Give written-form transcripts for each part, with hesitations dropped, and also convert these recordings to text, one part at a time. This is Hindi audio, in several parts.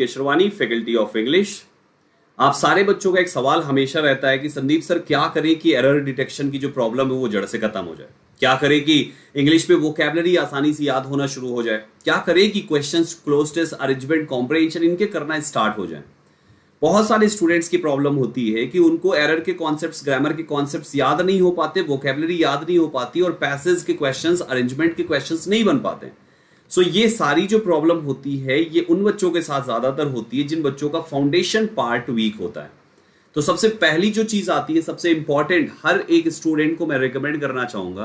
Kesharwani, faculty of English. आप सारे बच्चों का एक सवाल हमेशा रहता है कि संदीप सर क्या करें कि एरर डिटेक्शन की जो प्रॉब्लम है वो जड़ से खत्म हो जाए, क्या करें कि इंग्लिश में वोकैबुलरी आसानी से याद होना शुरू हो जाए, क्या करें कि क्वेश्चंस, क्लोजनेस, अरेंजमेंट, कॉम्प्रिहेंशन इनके करना स्टार्ट हो जाए। बहुत सारे स्टूडेंट्स की प्रॉब्लम होती है कि उनको एरर के कॉन्सेप्ट्स, ग्रामर के कॉन्सेप्ट्स याद नहीं हो पाते, वोकैबुलरी याद नहीं हो पाती और पैसेज के क्वेश्चंस, अरेंजमेंट के क्वेश्चंस नहीं बन पाते। सो ये सारी जो प्रॉब्लम होती है ये उन बच्चों के साथ ज्यादातर होती है जिन बच्चों का फाउंडेशन पार्ट वीक होता है। तो सबसे पहली जो चीज आती है, सबसे इंपॉर्टेंट, हर एक स्टूडेंट को मैं रिकमेंड करना चाहूंगा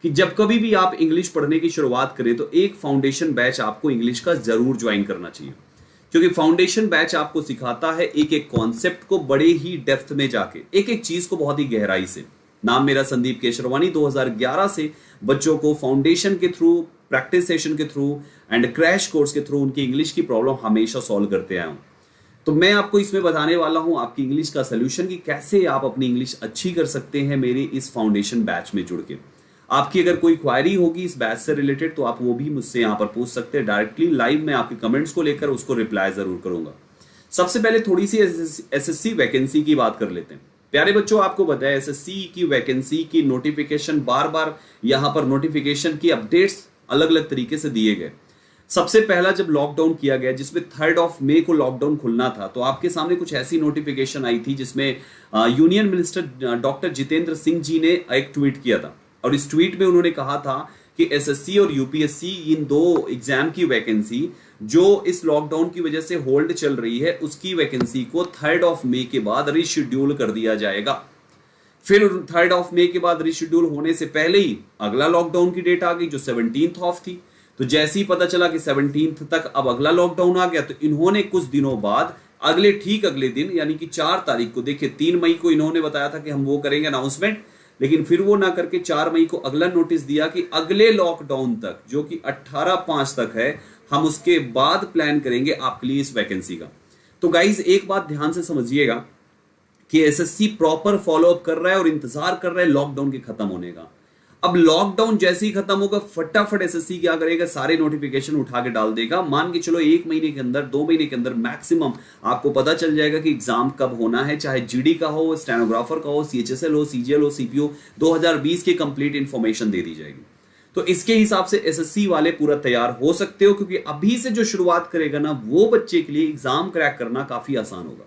कि जब कभी भी आप इंग्लिश पढ़ने की शुरुआत करें तो एक फाउंडेशन बैच आपको इंग्लिश का जरूर ज्वाइन करना चाहिए, क्योंकि फाउंडेशन बैच आपको सिखाता है एक एक कॉन्सेप्ट को बड़े ही डेप्थ में जाके, एक एक चीज को बहुत ही गहराई से। नाम मेरा संदीप केशरवानी, 2011 से बच्चों को फाउंडेशन के थ्रू, प्रैक्टिस सेशन के थ्रू एंड क्रैश कोर्स के थ्रू उनकी इंग्लिश की प्रॉब्लम हमेशा सॉल्व करते आया हूं। तो मैं आपको इसमें बताने वाला हूं आपकी इंग्लिश का सोल्यूशन कि कैसे आप अपनी इंग्लिश अच्छी कर सकते हैं मेरे इस फाउंडेशन बैच में जुड़ के। आपकी अगर कोई क्वायरी होगी इस बैच से रिलेटेड तो आप वो भी मुझसे यहां पर पूछ सकते हैं डायरेक्टली लाइव। मैं आपके कमेंट्स को लेकर उसको रिप्लाई जरूर करूंगा। सबसे पहले थोड़ी सी एसएससी वैकेंसी की बात कर लेते हैं। प्यारे बच्चों, आपको बताया एसएससी की वैकेंसी की नोटिफिकेशन, बार बार यहां पर नोटिफिकेशन की अपडेट्स अलग अलग तरीके से दिए गए। सबसे पहला जब लॉकडाउन किया गया, जिसमें 3 मई को लॉकडाउन खुलना था, तो आपके सामने कुछ ऐसी नोटिफिकेशन आई थी जिसमें union minister doctor Jitendra Singh ji ने एक ट्वीट किया था और इस ट्वीट में उन्होंने कहा था कि एसएससी और यूपीएससी इन दो एग्जाम की वैकेंसी जो इस लॉकडाउन की वजह से होल्ड चल रही है उसकी वैकेंसी को 3 मई के बाद रिशेड्यूल कर दिया जाएगा। फिर 3 मई के बाद रिशेड्यूल होने से पहले ही अगला लॉकडाउन की डेट आ गई जो 17 थी। तो जैसे ही पता चला कि 17 तक अब अगला लॉकडाउन आ गया, तो इन्होंने कुछ दिनों बाद अगले दिन यानी कि 4 तारीख को, देखिए 3 मई को इन्होंने बताया था कि हम वो करेंगे अनाउंसमेंट, लेकिन फिर वो ना करके 4 मई को अगला नोटिस दिया कि अगले लॉकडाउन तक जो कि 18/5 तक है, हम उसके बाद प्लान करेंगे आपके लिए इस वैकेंसी का। तो गाइज एक बात ध्यान से समझिएगा कि एसएससी प्रॉपर फॉलोअप कर रहा है और इंतजार कर रहा है लॉकडाउन के खत्म होने का। अब लॉकडाउन जैसे ही खत्म होगा फटाफट एसएससी क्या करेगा, सारे नोटिफिकेशन उठा के डाल देगा। मान के चलो 1 महीने के अंदर, 2 महीने के अंदर मैक्सिमम आपको पता चल जाएगा कि एग्जाम कब होना है, चाहे जीडी का हो, स्टेनोग्राफर का हो, सीएचएसएल हो, सीजीएल हो, सीपीओ, 2020 की कंप्लीट इंफॉर्मेशन दे दी जाएगी। तो इसके हिसाब से एसएससी वाले पूरा तैयार हो सकते हो, क्योंकि अभी से जो शुरुआत करेगा ना वो बच्चे के लिए एग्जाम क्रैक करना काफी आसान होगा।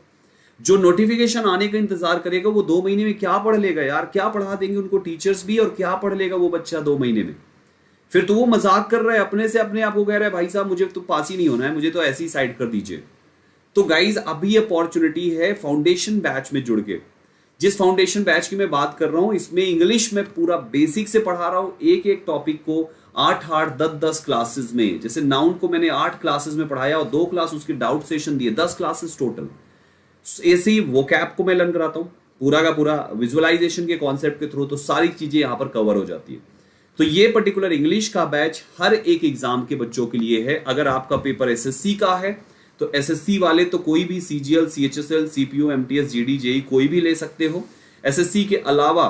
जो नोटिफिकेशन आने का इंतजार करेगा वो 2 महीने में क्या पढ़ लेगा यार, क्या पढ़ा देंगे उनको टीचर्स भी, और क्या पढ़ लेगा वो बच्चा 2 महीने में। फिर तो वो मजाक कर रहा है, अपने से अपने आप को कह रहा है भाई साहब मुझे तो पास ही नहीं होना है, मुझे तो ऐसी साइड कर दीजिए। तो गाइज अभी अपॉर्चुनिटी है फाउंडेशन बैच में जुड़ के। जिस फाउंडेशन बैच की मैं बात कर रहा हूं इसमें इंग्लिश में पूरा बेसिक से पढ़ा रहा हूं, एक एक टॉपिक को 8-8, 10-10 क्लासेस में। जैसे नाउन को मैंने 8 क्लासेस में पढ़ाया और 2 क्लास उसके डाउट सेशन दिए, 10 क्लासेस टोटल। ऐसे ही वोकैब को मैं लर्न कराता हूं पूरा का पूरा विजुअलाइजेशन के कॉन्सेप्ट के थ्रू, तो सारी चीजें यहां पर कवर हो जाती है। तो ये पर्टिकुलर इंग्लिश का बैच हर एक एग्जाम के बच्चों के लिए है। अगर आपका पेपर एसएससी का है तो एसएससी वाले तो कोई भी CGL, CHSL, CPO, MTS, GD, JE कोई भी ले सकते हो। एसएससी के अलावा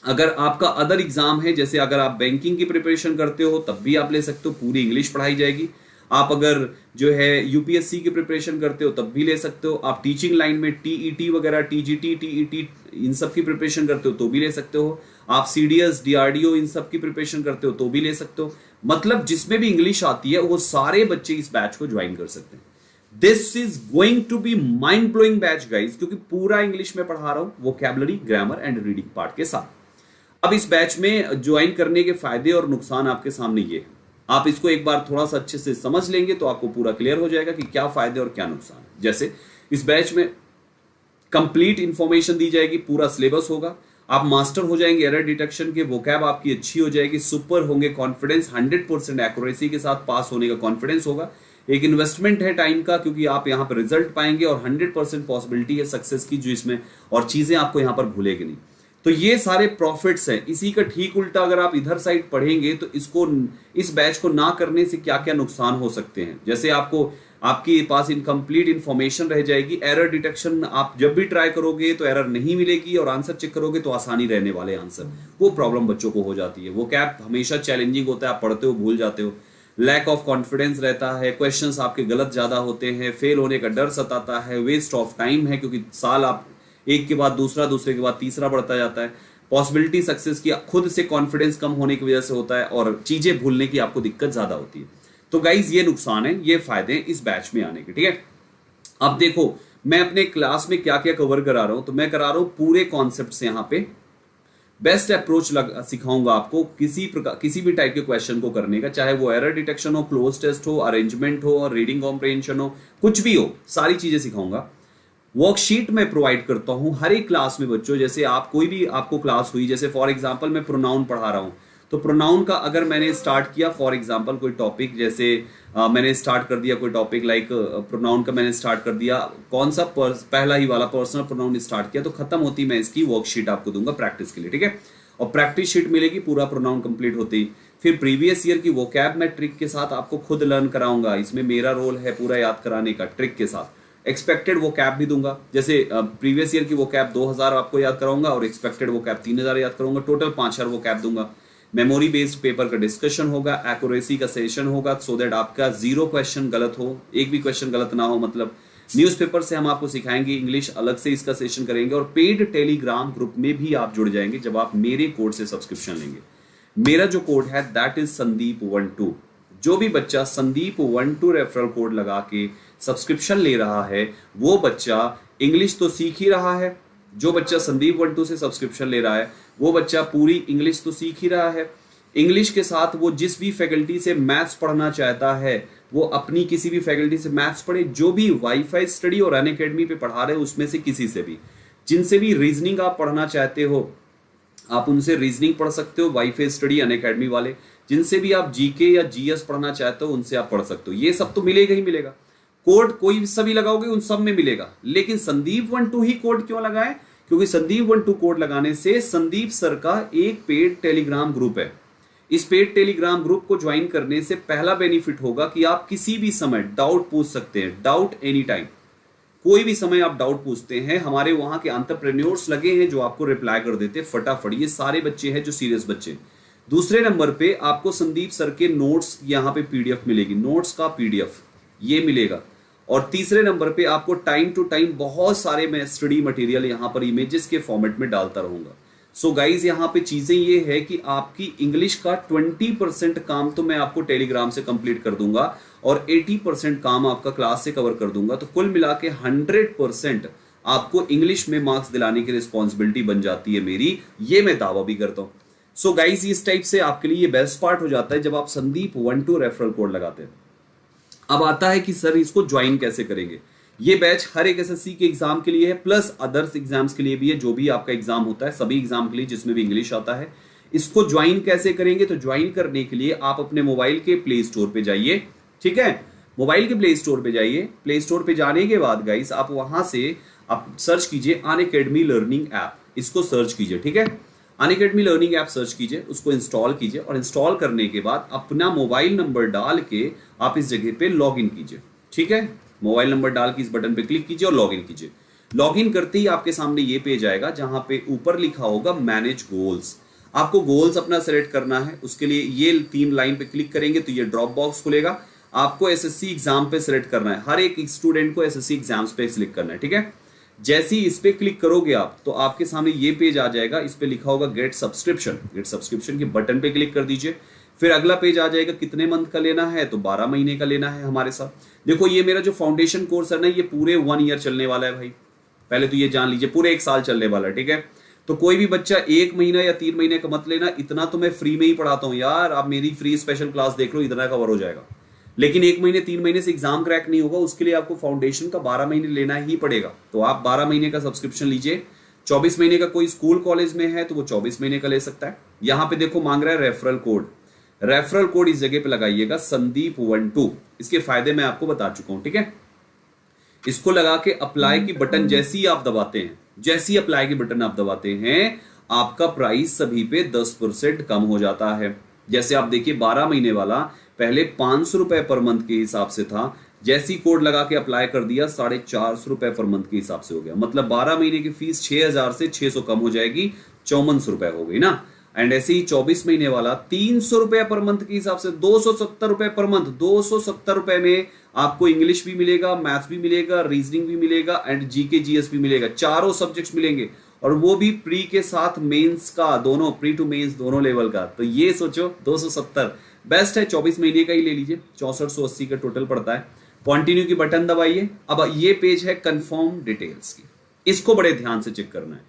अगर आपका अदर एग्जाम है, जैसे अगर आप बैंकिंग की प्रिपरेशन करते हो तब भी आप ले सकते हो, पूरी इंग्लिश पढ़ाई जाएगी। आप अगर जो है यूपीएससी की प्रिपरेशन करते हो तब भी ले सकते हो। आप टीचिंग लाइन में टीईटी वगैरह, टीजीटी, टीईटी इन सब की प्रिपरेशन करते हो तो भी ले सकते हो। आप सीडीएस, डीआरडीओ इन सब की प्रिपरेशन करते हो तो भी ले सकते हो। मतलब जिसमें भी इंग्लिश आती है वो सारे बच्चे इस बैच को ज्वाइन कर सकते हैं। This is going to be mind blowing batch guys, क्योंकि पूरा इंग्लिश में पढ़ा रहा हूं vocabulary, grammar and reading part के साथ। अब इस बैच में ज्वाइन करने के फायदे और नुकसान आपके सामने ये है। आप इसको एक बार थोड़ा सा अच्छे से समझ लेंगे तो आपको पूरा क्लियर हो जाएगा कि क्या फायदे और क्या नुकसान है। जैसे इस बैच में कंप्लीट इंफॉर्मेशन दी जाएगी, पूरा सिलेबस होगा, आप मास्टर हो जाएंगे एरर डिटेक्शन के, वोकैब आपकी अच्छी हो जाएगी, सुपर होंगे, कॉन्फिडेंस 100% एक्यूरेसी के साथ पास होने का कॉन्फिडेंस होगा। एक इन्वेस्टमेंट है टाइम का, क्योंकि आप यहाँ पर रिजल्ट पाएंगे और 100% पॉसिबिलिटी है सक्सेस की जो इसमें, और चीजें आपको यहाँ पर भूलेगी नहीं। तो ये सारे प्रॉफिट्स हैं। इसी का ठीक उल्टा अगर आप इधर साइड पढ़ेंगे तो इस बैच को ना करने से क्या क्या नुकसान हो सकते हैं। जैसे आपके पास इनकम्प्लीट इंफॉर्मेशन रह जाएगी, एरर डिटेक्शन आप जब भी ट्राई करोगे तो एरर नहीं मिलेगी, और आंसर चेक करोगे तो आसानी रहने वाले आंसर, वो प्रॉब्लम बच्चों को हो जाती है। वो कैप हमेशा चैलेंजिंग होता है, आप पढ़ते हो भूल जाते हो। लैक ऑफ कॉन्फिडेंस रहता है, क्वेश्चंस आपके गलत ज्यादा होते हैं, फेल होने का डर सताता है, वेस्ट ऑफ टाइम है क्योंकि साल आप एक के बाद दूसरा, दूसरे के बाद तीसरा बढ़ता जाता है, पॉसिबिलिटी सक्सेस की खुद से कॉन्फिडेंस कम होने की वजह से होता है, और चीजें भूलने की आपको दिक्कत ज्यादा होती है। तो गाइज ये नुकसान है, ये फायदे हैं इस बैच में आने के, ठीक है। अब देखो मैं अपने क्लास में क्या क्या कवर करा रहा हूं, तो मैं करा रहा हूं पूरे कॉन्सेप्ट्स यहां पे, बेस्ट अप्रोच सिखाऊंगा आपको किसी भी टाइप के क्वेश्चन को करने का, चाहे वो एरर डिटेक्शन हो, क्लोज टेस्ट हो, अरेंजमेंट हो, और रीडिंग कॉम्प्रिहेंशन हो, कुछ भी हो, सारी चीजें सिखाऊंगा। वर्कशीट मैं प्रोवाइड करता हूं हर एक क्लास में बच्चों। जैसे आप कोई भी आपको क्लास हुई, जैसे फॉर एग्जांपल मैं प्रोनाउन पढ़ा रहा हूं, तो प्रोनाउन का अगर मैंने स्टार्ट किया फॉर एग्जांपल कोई टॉपिक, जैसे मैंने स्टार्ट कर दिया कोई टॉपिक लाइक प्रोनाउन का, मैंने स्टार्ट कर दिया कौन सा पहला ही वाला पर्सनल प्रोनाउन स्टार्ट किया, तो खत्म होती मैं इसकी वर्कशीट आपको दूंगा प्रैक्टिस के लिए, ठीक है। और प्रैक्टिस शीट मिलेगी पूरा प्रोनाउन कंप्लीट होते ही। फिर प्रीवियस ईयर की वोकैब मैं ट्रिक के साथ आपको खुद लर्न कराऊंगा, इसमें मेरा रोल है पूरा याद कराने का ट्रिक के साथ। एक्सपेक्टेड वोकैब भी दूंगा, जैसे प्रीवियस ईयर की वोकैब 2000 आपको याद कराऊंगा और एक्सपेक्टेड वोकैब 3000 याद कराऊंगा, टोटल 5000 वोकैब दूंगा। मेमोरी बेस्ड पेपर का डिस्कशन होगा, एक्यूरेसी का सेशन होगा, सो दैट आपका 0 क्वेश्चन गलत हो, एक भी क्वेश्चन गलत ना हो। मतलब न्यूज़पेपर से हम आपको सिखाएंगे इंग्लिश, अलग से इसका सेशन करेंगे, और पेड टेलीग्राम ग्रुप में भी आप जुड़ जाएंगे जब आप मेरे कोड से सब्सक्रिप्शन लेंगे। मेरा जो कोड है दैट इज संदीप12। जो भी बच्चा संदीप12 रेफरल कोड लगा के सब्सक्रिप्शन ले रहा है वो बच्चा इंग्लिश तो सीख ही रहा है, जो बच्चा संदीप12 से सब्सक्रिप्शन ले रहा है वो बच्चा पूरी इंग्लिश तो सीख ही रहा है। इंग्लिश के साथ वो जिस भी फैकल्टी से मैथ्स पढ़ना चाहता है वो अपनी किसी भी फैकल्टी से मैथ्स पढ़े, जो भी वाईफाई स्टडी और अनअकैडमी पे पढ़ा रहे हैं उसमें से किसी से भी, जिनसे भी रीजनिंग आप पढ़ना चाहते हो आप उनसे रीजनिंग पढ़ सकते हो, वाईफाई स्टडी अनअकैडमी वाले। जिनसे भी आप जीके या जीएस पढ़ना चाहते हो उनसे आप पढ़ सकते हो। ये सब तो मिलेगा ही मिलेगा, कोड कोई सभी लगाओगे उन सब में मिलेगा। लेकिन संदीप12 ही कोड क्यों लगाए? क्योंकि संदीप12 कोड लगाने से संदीप सर का एक पेड टेलीग्राम ग्रुप है। इस पेड टेलीग्राम ग्रुप को ज्वाइन करने से पहला बेनिफिट होगा कि आप किसी भी समय डाउट पूछ सकते हैं, डाउट एनी टाइम, कोई भी समय आप डाउट पूछते हैं। हमारे वहां के एंटरप्रेन्योर्स लगे हैं जो आपको रिप्लाई कर देते हैं फटाफट। ये सारे बच्चे हैं जो सीरियस बच्चे। दूसरे नंबर पे आपको संदीप सर के नोट्स यहाँ पे पीडीएफ मिलेगी, नोट्स का पीडीएफ ये मिलेगा। और तीसरे नंबर पे आपको टाइम टू टाइम बहुत सारे मैं स्टडी मटेरियल यहाँ पर इमेजेस के फॉर्मेट में डालता रहूंगा। सो गाइज यहाँ पे चीजें ये है कि आपकी इंग्लिश का 20% काम तो मैं आपको टेलीग्राम से कंप्लीट कर दूंगा और 80% काम आपका क्लास से कवर कर दूंगा। तो कुल मिला के 100% आपको इंग्लिश में मार्क्स दिलाने की रिस्पॉन्सिबिलिटी बन जाती है मेरी, ये मैं दावा भी करता हूँ। सो गाइज इस टाइप से आपके लिए ये बेस्ट पार्ट हो जाता है जब आप संदीप12 रेफरल कोड लगाते हैं। अब आता है कि सर इसको ज्वाइन कैसे करेंगे। ये बैच हर एक एसएससी के एग्जाम के लिए है, प्लस अदर्स एग्जाम्स के लिए भी है, जो भी आपका एग्जाम होता है सभी एग्जाम के लिए जिसमें भी इंग्लिश आता है। इसको ज्वाइन कैसे करेंगे? तो ज्वाइन करने के लिए आप अपने मोबाइल के प्ले स्टोर पे जाइए, ठीक है। मोबाइल के प्ले स्टोर पे जाइए। प्ले स्टोर पे जाने के बाद गाइस आप वहां से आप सर्च कीजिए अनअकैडमी लर्निंग ऐप, इसको सर्च कीजिए, ठीक है। अनअकैडमी लर्निंग ऐप सर्च कीजिए, उसको इंस्टॉल कीजिए और इंस्टॉल करने के बाद अपना मोबाइल नंबर डाल के आप इस जगह पे लॉग इन कीजिए, ठीक है। मोबाइल नंबर डाल के इस बटन पे क्लिक कीजिए और लॉग इन कीजिए। लॉग इन करते ही आपके सामने ये पेज आएगा जहां पे ऊपर लिखा होगा मैनेज गोल्स। आपको गोल्स अपना सेलेक्ट करना है, उसके लिए ये 3 लाइन पे क्लिक करेंगे तो ये ड्रॉप बॉक्स खुलेगा। आपको एसएससी एग्जाम पे सिलेक्ट करना है, हर एक स्टूडेंट को एसएससी एग्जाम्स पे सिलेक्ट करना है, ठीक है। जैसे ही इस पे क्लिक करोगे आप तो आपके सामने ये पेज आ जाएगा, इस पे लिखा होगा गेट सब्सक्रिप्शन। गेट सब्सक्रिप्शन के बटन पे क्लिक कर दीजिए। फिर अगला पेज आ जाएगा, कितने मंथ का लेना है, तो 12 महीने का लेना है हमारे साथ। देखो ये मेरा जो फाउंडेशन कोर्स है ना, ये पूरे 1 ईयर चलने वाला है भाई, पहले तो ये जान लीजिए, पूरे 1 साल चलने वाला है, ठीक है। तो कोई भी बच्चा 1 महीना या 3 महीने का मत लेना, इतना तो मैं फ्री में ही पढ़ाता हूँ यार। आप मेरी फ्री स्पेशल क्लास देख लो, इतना कवर हो जाएगा। लेकिन 1 महीने 3 महीने से एग्जाम क्रैक नहीं होगा, उसके लिए आपको फाउंडेशन का 12 महीने लेना ही पड़ेगा। तो आप 12 महीने का सब्सक्रिप्शन लीजिए। 24 महीने का कोई स्कूल कॉलेज में है तो वो 24 महीने का ले सकता है। यहाँ पे देखो मांग रहा है रेफरल कोड। रेफरल कोड इस जगह पे लगाइएगा संदीप12। इसके फायदे मैं आपको बता चुका हूं, ठीक है। इसको लगा के अप्लाई की बटन जैसे ही आप दबाते हैं, जैसे ही अप्लाई की बटन आप दबाते हैं, आपका प्राइस सभी पे 10% कम हो जाता है। जैसे आप देखिए 12 महीने वाला पहले 500 रुपए पर मंथ के हिसाब से था, जैसी कोड लगा के अप्लाई कर दिया 450 रुपए पर मंथ के हिसाब से हो गया। मतलब 12 महीने की फीस 6000 से 600 कम हो जाएगी, 5400 रुपए हो गई ना। एंड ऐसे ही 24 महीने वाला 300 रुपए पर मंथ के हिसाब से 270 रुपए पर मंथ, 270 रुपए में आपको इंग्लिश भी मिलेगा, मैथ्स भी मिलेगा, रीजनिंग भी मिलेगा एंड जीके जीएस भी मिलेगा, चारों सब्जेक्ट्स मिलेंगे और वो भी प्री के साथ मेंस का, दोनों प्री टू मेंस दोनों लेवल का। तो ये सोचो 270 बेस्ट है, 24 महीने का ही ले लीजिए, 6480 का टोटल पड़ता है। कंटिन्यू की बटन दबाइए। अब ये पेज है कंफर्म डिटेल्स की, इसको बड़े ध्यान से चेक करना है।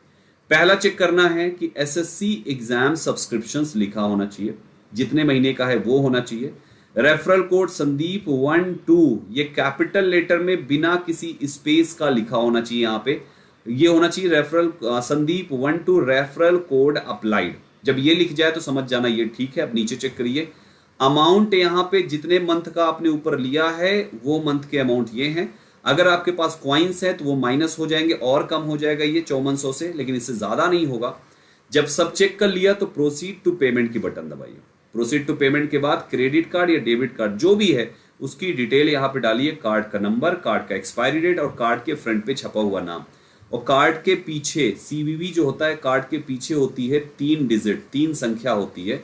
पहला चेक करना है कि एसएससी एग्जाम सब्सक्रिप्शंस लिखा होना चाहिए, जितने महीने का है वो होना चाहिए। रेफरल कोड संदीप 12 ये कैपिटल लेटर में बिना किसी स्पेस का लिखा होना चाहिए, यहाँ पे ये होना चाहिए referral Sandeep 12 referral code applied. जब ये लिख जाए तो समझ जाना ये ठीक है। अब नीचे चेक करिए, अमाउंट यहाँ पे जितने मंथ का आपने ऊपर लिया है वो मंथ के अमाउंट ये हैं। अगर आपके पास क्वाइंस है तो वो माइनस हो जाएंगे और कम हो जाएगा ये 5400 से, लेकिन इससे ज्यादा नहीं होगा। जब सब चेक कर लिया तो प्रोसीड टू पेमेंट की बटन दबाइए। प्रोसीड टू पेमेंट के बाद क्रेडिट कार्ड या डेबिट कार्ड जो भी है उसकी डिटेल यहाँ पे डालिए, कार्ड का नंबर, कार्ड का एक्सपायरी डेट और कार्ड के फ्रंट पे छपा हुआ नाम। और कार्ड के पीछे सीवीवी जो होता है, कार्ड के पीछे होती है 3 डिजिट, 3 संख्या होती है,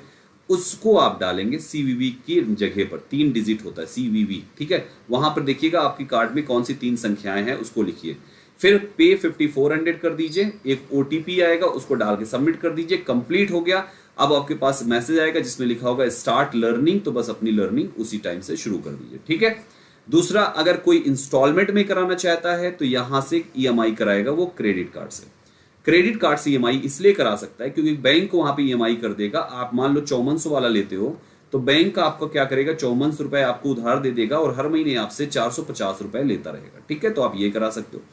उसको आप डालेंगे सीवीवी की जगह पर। 3 डिजिट होता है सीवीवी, ठीक है। वहां पर देखिएगा आपकी कार्ड में कौन सी 3 संख्याएं हैं, उसको लिखिए। फिर पे 5400 कर दीजिए, एक ओटीपी आएगा उसको डाल के सबमिट कर दीजिए। कंप्लीट हो गया। अब आपके पास मैसेज आएगा जिसमें लिखा होगा स्टार्ट लर्निंग, तो बस अपनी लर्निंग उसी टाइम से शुरू कर दीजिए, ठीक है। दूसरा, अगर कोई इंस्टॉलमेंट में कराना चाहता है तो यहां से ईएमआई कराएगा वो क्रेडिट कार्ड से। क्रेडिट कार्ड से ईएमआई इसलिए करा सकता है क्योंकि बैंक वहां पे ईएमआई कर देगा। आप मान लो 5400 वाला लेते हो तो बैंक आपको क्या करेगा, 5400 रुपए आपको उधार दे देगा और हर महीने आपसे 450 रुपए लेता रहेगा, ठीक है। तो आप ये करा सकते हो।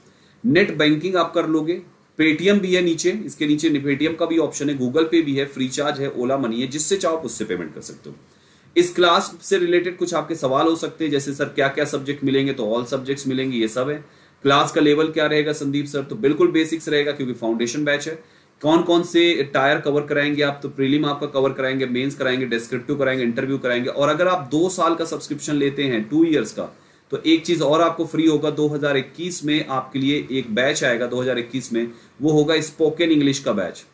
नेट बैंकिंग आप कर लोगे। पेटीएम भी है नीचे, इसके नीचे पेटीएम का भी ऑप्शन है, गूगल पे भी है, फ्री चार्ज है, ओला मनी है, जिससे चाहो उससे पेमेंट कर सकते हो। इस क्लास से रिलेटेड कुछ आपके सवाल हो सकते हैं, जैसे सर क्या क्या सब्जेक्ट मिलेंगे, तो ऑल सब्जेक्ट्स मिलेंगे, ये सब है। क्लास का लेवल क्या रहेगा संदीप सर, तो बिल्कुल बेसिक्स रहेगा क्योंकि फाउंडेशन बैच है। कौन कौन से टायर कवर कराएंगे आप, तो प्रीलिम आपका कवर कराएंगे, मेंस कराएंगे, डिस्क्रिप्टिव कराएंगे, इंटरव्यू कराएंगे। और अगर आप 2 साल का सब्सक्रिप्शन लेते हैं 2 इयर्स का, तो एक चीज और आपको फ्री होगा। 2021 में आपके लिए एक बैच आएगा, 2021 में वो होगा स्पोकन इंग्लिश का बैच।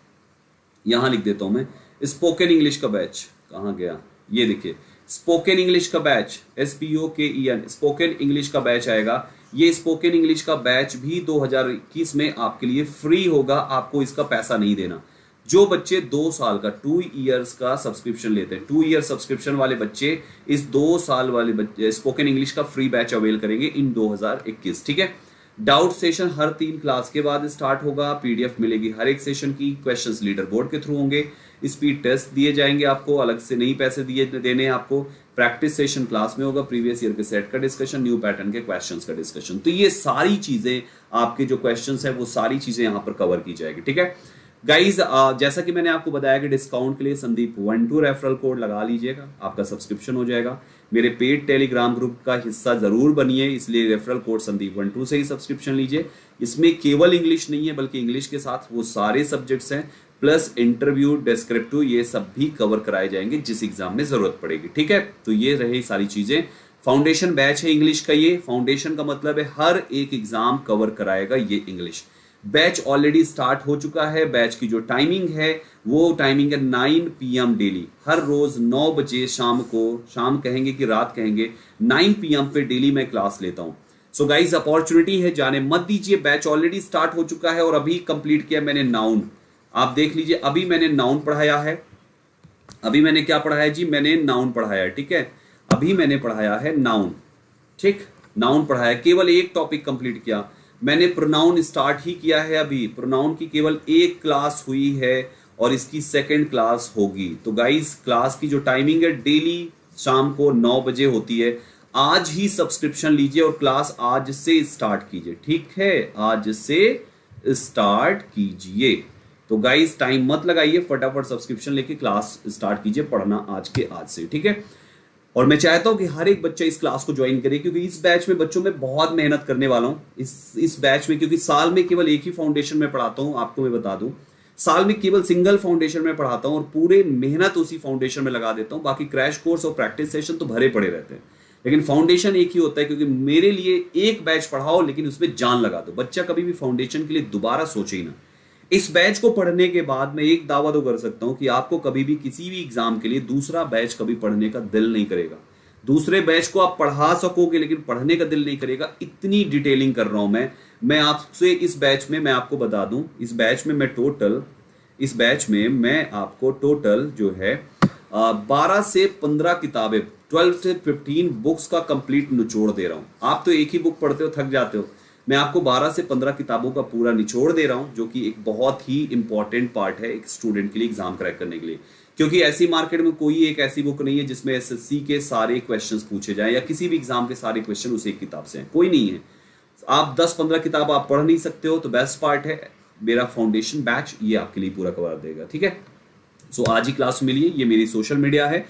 यहां लिख देता हूं मैं, स्पोकन इंग्लिश का बैच कहां गया, ये देखिए स्पोकन इंग्लिश का बैच, SPOKEN स्पोकन इंग्लिश का बैच आएगा। ये स्पोकन इंग्लिश का बैच भी 2021 में आपके लिए फ्री होगा, आपको इसका पैसा नहीं देना। जो बच्चे 2 साल का 2 इयर्स का सब्सक्रिप्शन लेते हैं, 2 ईयर सब्सक्रिप्शन वाले बच्चे इस 2 साल वाले बच्चे स्पोकन इंग्लिश का फ्री बैच अवेल करेंगे इन 2021, ठीक है। डाउट सेशन हर 3 क्लास के बाद स्टार्ट होगा। पीडीएफ मिलेगी हर एक सेशन की, क्वेश्चंस लीडर बोर्ड के थ्रू होंगे, स्पीड टेस्ट दिए जाएंगे आपको, अलग से नहीं पैसे दिए देने आपको। प्रैक्टिस सेशन क्लास में होगा, प्रीवियस ईयर के सेट का डिस्कशन, न्यू पैटर्न के क्वेश्चंस का डिस्कशन। तो ये सारी चीजें आपके जो क्वेश्चंस है वो सारी चीजें यहाँ पर कवर की जाएगी, ठीक है गाइज। जैसा कि मैंने आपको बताया कि डिस्काउंट के लिए संदीप 12 रेफरल कोड लगा लीजिएगा, आपका सब्सक्रिप्शन हो जाएगा। मेरे पेड टेलीग्राम ग्रुप का हिस्सा जरूर बनिए, इसलिए रेफरल कोड संदीप 12 से ही सब्सक्रिप्शन लीजिए। इसमें केवल इंग्लिश नहीं है बल्कि इंग्लिश के साथ वो सारे सब्जेक्ट्स हैं, प्लस इंटरव्यू, डिस्क्रिप्टिव, ये सब भी कवर कराए जाएंगे जिस एग्जाम में जरूरत पड़ेगी, ठीक है। तो ये रही सारी चीजें। फाउंडेशन बैच है इंग्लिश का, ये फाउंडेशन का मतलब है हर एक एग्जाम कवर कराएगा ये इंग्लिश। बैच ऑलरेडी स्टार्ट हो चुका है। बैच की जो टाइमिंग है वो टाइमिंग है 9 PM डेली, हर रोज 9 बजे शाम को, शाम कहेंगे कि रात कहेंगे, 9 PM पे डेली मैं क्लास लेता हूं। सो गाइज अपॉर्चुनिटी है, जाने मत दीजिए। बैच ऑलरेडी स्टार्ट हो चुका है और अभी कंप्लीट किया मैंने नाउन। आप देख लीजिए, अभी मैंने नाउन पढ़ाया है। अभी मैंने क्या पढ़ाया जी, मैंने नाउन पढ़ाया, ठीक है। अभी मैंने पढ़ाया है नाउन, ठीक, नाउन पढ़ाया, केवल एक टॉपिक कंप्लीट किया मैंने। प्रोनाउन स्टार्ट ही किया है अभी, प्रोनाउन की केवल एक क्लास हुई है और इसकी 2nd क्लास होगी। तो गाइस क्लास की जो टाइमिंग है डेली शाम को 9 बजे होती है। आज ही सब्सक्रिप्शन लीजिए और क्लास आज से स्टार्ट कीजिए, ठीक है, आज से स्टार्ट कीजिए। तो गाइस टाइम मत लगाइए, फटाफट सब्सक्रिप्शन लेके क्लास स्टार्ट कीजिए पढ़ना आज के आज से, ठीक है। और मैं चाहता हूं कि हर एक बच्चा इस क्लास को ज्वाइन करे, क्योंकि इस बैच में बच्चों में बहुत मेहनत करने वाला हूं इस बैच में, क्योंकि साल में केवल एक ही फाउंडेशन में पढ़ाता हूं। आपको मैं बता दूं, साल में केवल सिंगल फाउंडेशन में पढ़ाता हूं और पूरे मेहनत उसी फाउंडेशन में लगा देता हूं। बाकी क्रैश कोर्स और प्रैक्टिस सेशन तो भरे पड़े रहते हैं, लेकिन फाउंडेशन एक ही होता है। क्योंकि मेरे लिए एक बैच पढ़ाओ लेकिन उसमें जान लगा दो, बच्चा कभी भी फाउंडेशन के लिए दोबारा सोचे ही ना। इस बैच को पढ़ने के बाद मैं एक दावा तो कर सकता हूं कि आपको कभी भी किसी भी एग्जाम के लिए दूसरा बैच कभी पढ़ने का दिल नहीं करेगा। दूसरे बैच को आप पढ़ा सकोगे लेकिन पढ़ने का दिल नहीं करेगा, इतनी डिटेलिंग कर रहा हूं मैं आपसे इस बैच में मैं आपको बता दूं, इस बैच में मैं आपको टोटल जो है 12 से 15 किताबें, 12 से 15 बुक्स का कंप्लीट निचोड़ दे रहा हूं। आप तो एक ही बुक पढ़ते हो, थक जाते हो, मैं आपको 12 से 15 किताबों का पूरा निचोड़ दे रहा हूं, जो कि एक बहुत ही इंपॉर्टेंट पार्ट है एक स्टूडेंट के लिए एग्जाम क्रैक करने के लिए। क्योंकि ऐसी मार्केट में कोई एक ऐसी बुक नहीं है जिसमें एसएससी के सारे क्वेश्चंस पूछे जाएं या किसी भी एग्जाम के सारे क्वेश्चन उस एक किताब से हैं, कोई नहीं है। आप 10-15 किताब आप पढ़ नहीं सकते हो, तो बेस्ट पार्ट है मेरा फाउंडेशन बैच, ये आपके लिए पूरा कवर देगा। ठीक है, सो आज ही क्लास में मिलिए, ये मेरी सोशल मीडिया है।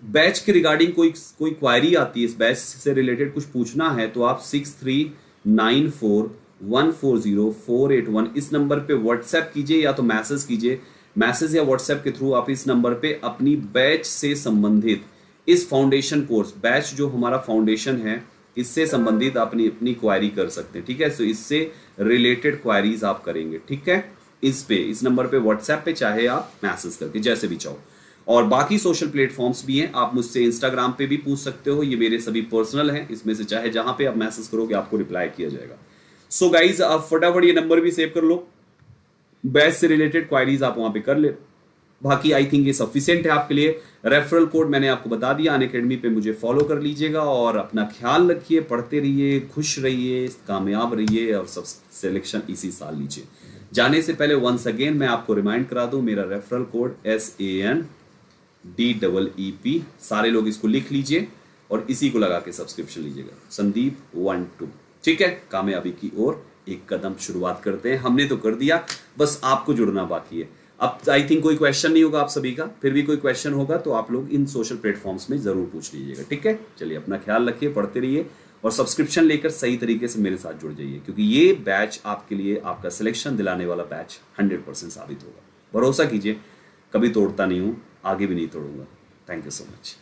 बैच के रिगार्डिंग कोई क्वायरी आती है, इस बैच से रिलेटेड कुछ पूछना है, तो आप 6394140481 इस नंबर पे व्हाट्सएप कीजिए या तो मैसेज कीजिए। मैसेज या व्हाट्सएप के थ्रू आप इस नंबर पे अपनी बैच से संबंधित इस फाउंडेशन कोर्स, बैच जो हमारा फाउंडेशन है, इससे संबंधित अपनी क्वायरी कर सकते हैं। ठीक है, सो इससे रिलेटेड क्वायरीज आप करेंगे। ठीक है, इस नंबर पे व्हाट्सएप पे चाहे आप मैसेज करके, जैसे भी चाहो। और बाकी सोशल प्लेटफॉर्म्स भी हैं, आप मुझसे इंस्टाग्राम पे भी पूछ सकते हो, ये मेरे सभी पर्सनल हैं, इसमें से चाहे जहां पे आप मैसेज करोगे आपको रिप्लाई किया जाएगा। सो गाइज, आप फटाफट ये नंबर भी सेव कर लो, बैच से रिलेटेड क्वायरीज आप वहां पे कर ले। बाकी आई थिंक ये सफिशिएंट है आपके लिए। रेफरल कोड मैंने आपको बता दिया, अनअकैडमी पे मुझे फॉलो कर लीजिएगा और अपना ख्याल रखिए, पढ़ते रहिए, खुश रहिए, कामयाब रहिए और सब सिलेक्शन इसी साल लीजिए। जाने से पहले वंस अगेन मैं आपको रिमाइंड करा दूं, मेरा रेफरल कोड SANDEEP, सारे लोग इसको लिख लीजिए और इसी को लगा के सब्सक्रिप्शन लीजिएगा, संदीप 12। ठीक है, कामयाबी की ओर एक कदम शुरुआत करते हैं। हमने तो कर दिया, बस आपको जुड़ना बाकी है। अब आई थिंक कोई क्वेश्चन नहीं होगा आप सभी का, फिर भी कोई क्वेश्चन होगा तो आप लोग इन सोशल प्लेटफॉर्म्स में जरूर पूछ लीजिएगा। ठीक है, चलिए अपना ख्याल रखिए, पढ़ते रहिए और सब्सक्रिप्शन लेकर सही तरीके से मेरे साथ जुड़ जाइए, क्योंकि ये बैच आपके लिए आपका सिलेक्शन दिलाने वाला बैच 100% साबित होगा। भरोसा कीजिए, कभी तोड़ता नहीं हूं, आगे भी नहीं तोड़ूंगा। Thank you so much.